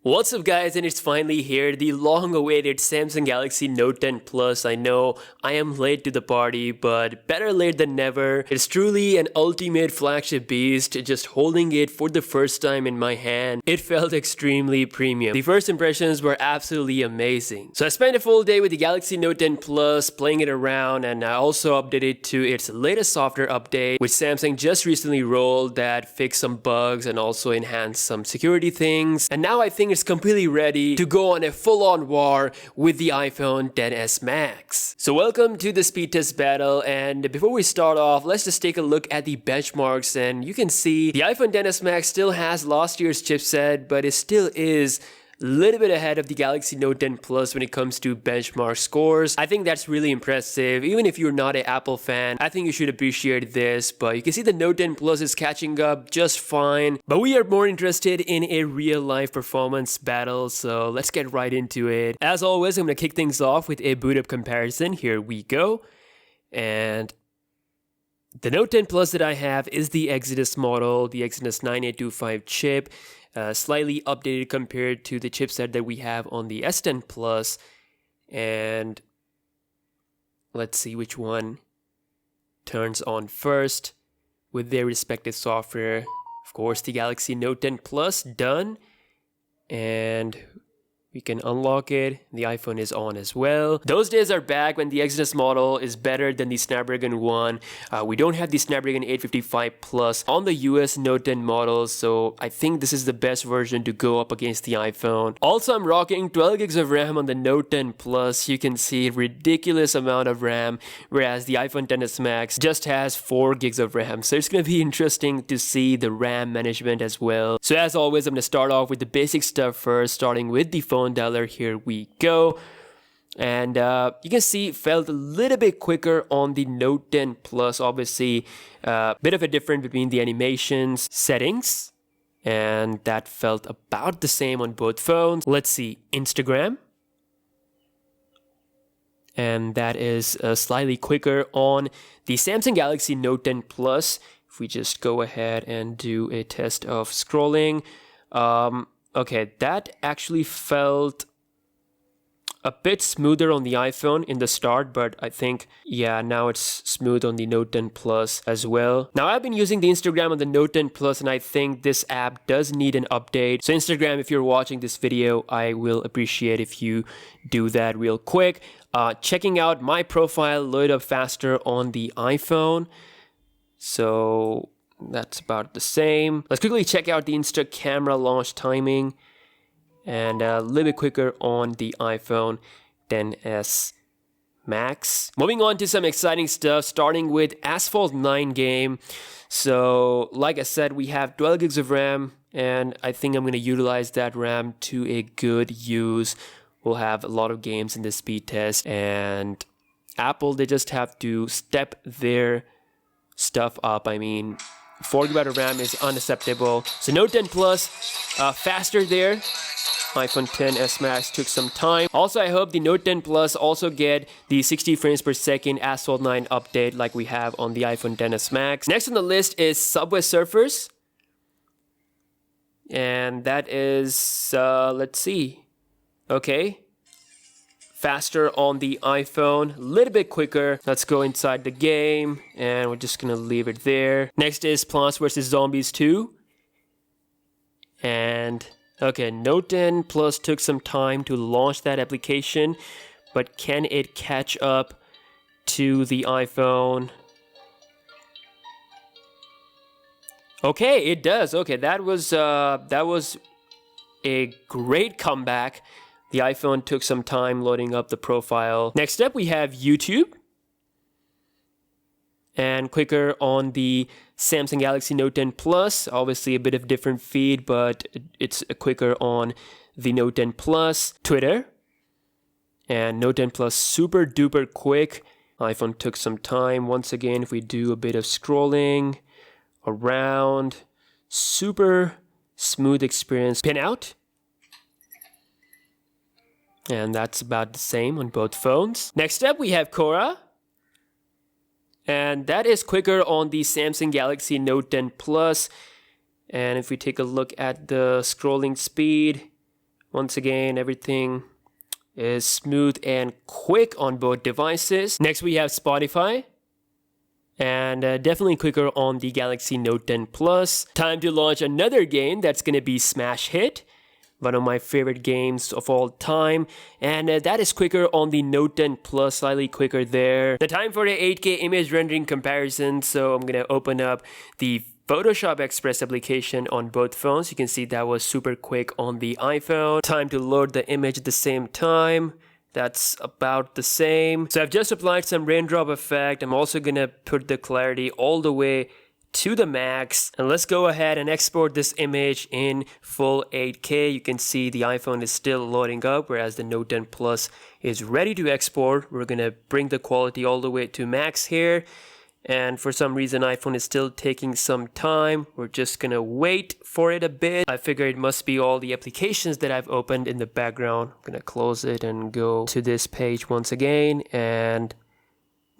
What's up guys, and it's finally here, the long-awaited Samsung Galaxy Note 10 Plus. I know I am late to the party, but better late than never. It's truly an ultimate flagship beast. Just holding it for the first time in my hand, it felt extremely premium. The first impressions were absolutely amazing. So I spent a full day with the Galaxy Note 10 Plus, playing it around, and I also updated to its latest software update, which Samsung just recently rolled that fixed some bugs and also enhanced some security things. And now I think it's completely ready to go on a full-on war with the iPhone XS Max. So welcome to the speed test battle, and before we start off, let's just take a look at the benchmarks. And you can see the iPhone XS Max still has last year's chipset, but it still is a little bit ahead of the Galaxy Note 10 Plus when it comes to benchmark scores. I think that's really impressive. Even if you're not an Apple fan, I think you should appreciate this. But you can see the Note 10 Plus is catching up just fine. But we are more interested in a real-life performance battle, so let's get right into it. As always, I'm going to kick things off with a boot-up comparison. Here we go. And the Note 10 Plus that I have is the Exynos model, the Exynos 9825 chip. Slightly updated compared to the chipset that we have on the S10 Plus. And let's see which one turns on first with their respective software. Of course, the Galaxy Note 10 Plus done, and we can unlock it. The iPhone is on as well. Those days are back when the Exynos model is better than the Snapdragon 1. We don't have the Snapdragon 855 Plus on the US Note 10 models, so I think this is the best version to go up against the iPhone. Also, I'm rocking 12 gigs of RAM on the Note 10 Plus. You can see ridiculous amount of RAM, whereas the iPhone XS Max just has 4 gigs of RAM. So it's going to be interesting to see the RAM management as well. So as always, I'm going to start off with the basic stuff first, starting with the phone dialer. Here we go. And you can see it felt a little bit quicker on the Note 10 Plus. Obviously, bit of a difference between the animations settings, and that felt about the same on both phones. Let's see, Instagram, and that is slightly quicker on the Samsung Galaxy Note 10 Plus. If we just go ahead and do a test of scrolling, okay, that actually felt a bit smoother on the iPhone in the start, but I think, yeah, now it's smooth on the Note 10 Plus as well. Now, I've been using the Instagram on the Note 10 Plus, and I think this app does need an update. So Instagram, if you're watching this video, I will appreciate if you do that real quick. Checking out my profile load up faster on the iPhone. So that's about the same. Let's quickly check out the Insta camera launch timing, and a little bit quicker on the iPhone XS Max. Moving on to some exciting stuff, starting with Asphalt 9 game. So like I said, we have 12 gigs of RAM, and I think I'm going to utilize that RAM to a good use. We'll have a lot of games in the speed test, and Apple, they just have to step their stuff up. I mean, 4 GB of RAM is unacceptable. So Note 10 Plus, faster there. iPhone XS Max took some time. Also, I hope the Note 10 Plus also get the 60 frames per second Asphalt 9 update like we have on the iPhone XS Max. Next on the list is Subway Surfers. And that is, let's see. Okay. Faster on the iPhone, a little bit quicker. Let's go inside the game, and we're just gonna leave it there. Next is Plants vs. Zombies 2. And okay, Note 10 Plus took some time to launch that application, but can it catch up to the iPhone? Okay, it does. Okay, that was a great comeback. The iPhone took some time loading up the profile. Next up, we have YouTube. And quicker on the Samsung Galaxy Note 10 Plus. Obviously a bit of different feed, but it's quicker on the Note 10 Plus. Twitter. And Note 10 Plus super duper quick. iPhone took some time. Once again, if we do a bit of scrolling around, super smooth experience. Pinout. And that's about the same on both phones. Next up, we have Quora. And that is quicker on the Samsung Galaxy Note 10 Plus. And if we take a look at the scrolling speed, Once again, everything is smooth and quick on both devices. Next, we have Spotify. And definitely quicker on the Galaxy Note 10 Plus. Time to launch another game that's going to be Smash Hit, one of my favorite games of all time, and that is quicker on the Note 10 Plus, slightly quicker there. The time for the 8K image rendering comparison, so I'm going to open up the Photoshop Express application on both phones. You can see that was super quick on the iPhone. Time to load the image at the same time. That's about the same. So I've just applied some raindrop effect. I'm also gonna put the clarity all the way to the max. And let's go ahead and export this image in full 8K. You can see the iPhone is still loading up, whereas the Note 10 Plus is ready to export. We're gonna bring the quality all the way to max here. And for some reason, iPhone is still taking some time. We're just gonna wait for it a bit. I figure it must be all the applications that I've opened in the background. I'm gonna close it and go to this page once again. And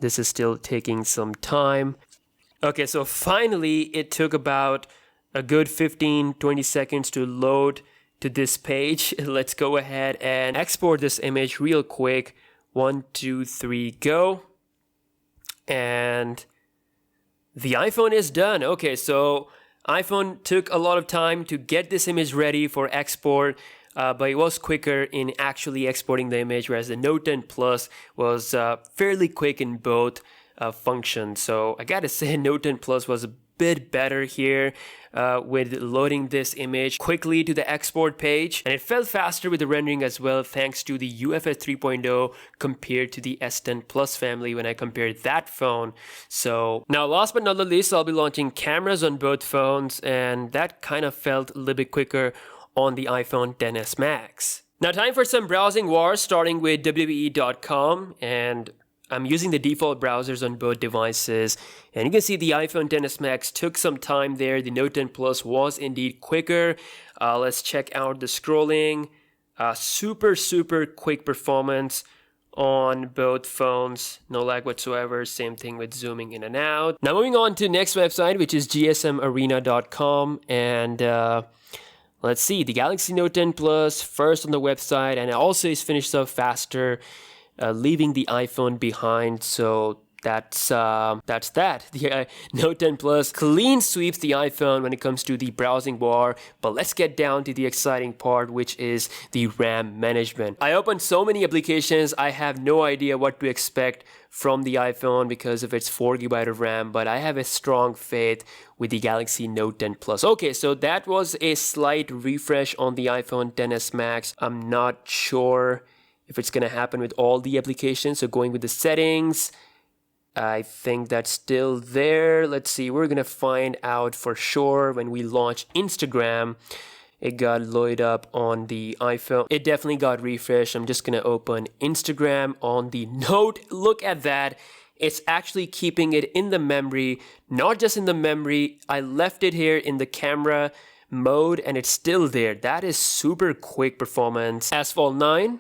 this is still taking some time. Okay, so finally, it took about a good 15-20 seconds to load to this page. Let's go ahead and export this image real quick. 1, 2, 3, go. And the iPhone is done. Okay, so iPhone took a lot of time to get this image ready for export, but it was quicker in actually exporting the image, whereas the Note 10 Plus was fairly quick in both functions. So I gotta say Note 10 Plus was a bit better here with loading this image quickly to the export page, and it felt faster with the rendering as well, thanks to the UFS 3.0 compared to the S10 Plus family when I compared that phone. So now, last but not the least, I'll be launching cameras on both phones, and that kind of felt a little bit quicker on the iPhone XS Max. Now, time for some browsing wars, starting with WWE.com, and I'm using the default browsers on both devices, and you can see the iPhone XS Max took some time there. The Note 10 Plus was indeed quicker. Let's check out the scrolling. Super quick performance on both phones. No lag whatsoever. Same thing with zooming in and out. Now moving on to next website, which is gsmarena.com, and let's see, the Galaxy Note 10 Plus first on the website, and it also is finished up faster, leaving the iPhone behind. So that's that. The Note 10 Plus clean sweeps the iPhone when it comes to the browsing war. But let's get down to the exciting part, which is the RAM management. I opened so many applications, I have no idea what to expect from the iPhone because of its 4GB of RAM, but I have a strong faith with the Galaxy Note 10 Plus. Okay, so that was a slight refresh on the iPhone XS Max. I'm not sure if it's gonna happen with all the applications. So going with the settings, I think that's still there. Let's see, we're gonna find out for sure when we launch Instagram. It got loaded up on the iPhone. It definitely got refreshed. I'm just gonna open Instagram on the Note. Look at that. It's actually keeping it in the memory, not just in the memory. I left it here in the camera mode and it's still there. That is super quick performance. Asphalt 9.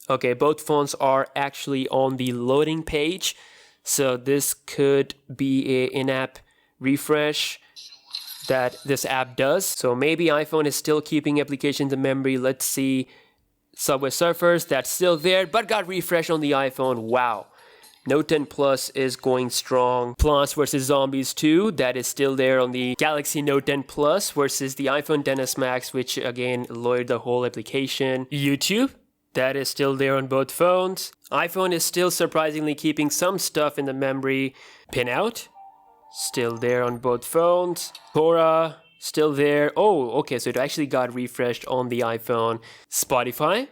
Okay, both phones are actually on the loading page. So this could be an in-app refresh that this app does. So maybe iPhone is still keeping applications in memory. Let's see. Subway Surfers, that's still there, but got refreshed on the iPhone. Wow. Note 10 Plus is going strong. Plants vs. Zombies 2, that is still there on the Galaxy Note 10 Plus versus the iPhone XS Max, which again loaded the whole application. YouTube, that is still there on both phones. iPhone is still surprisingly keeping some stuff in the memory. Pinout, still there on both phones. Quora, still there. Oh, okay, so it actually got refreshed on the iPhone. Spotify,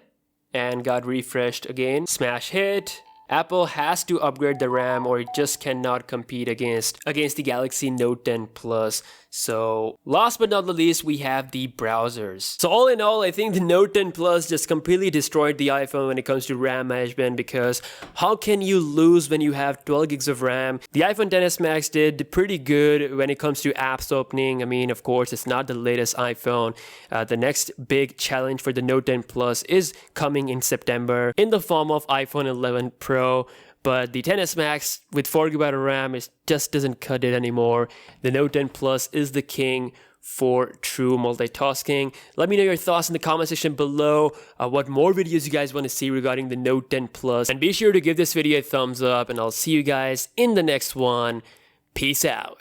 and got refreshed again. Smash Hit. Apple has to upgrade the RAM or it just cannot compete against the Galaxy Note 10 Plus. So last but not the least, we have the browsers. So all in all, I think the Note 10 Plus just completely destroyed the iPhone when it comes to RAM management, because how can you lose when you have 12 gigs of RAM? The iPhone XS Max did pretty good when it comes to apps opening. I mean, of course, it's not the latest iPhone. The next big challenge for the Note 10 Plus is coming in September in the form of iPhone 11 Pro. But the XS Max with 4GB of RAM just doesn't cut it anymore. The Note 10 Plus is the king for true multitasking. Let me know your thoughts in the comment section below, what more videos you guys want to see regarding the Note 10 Plus, and be sure to give this video a thumbs up, and I'll see you guys in the next one. Peace out.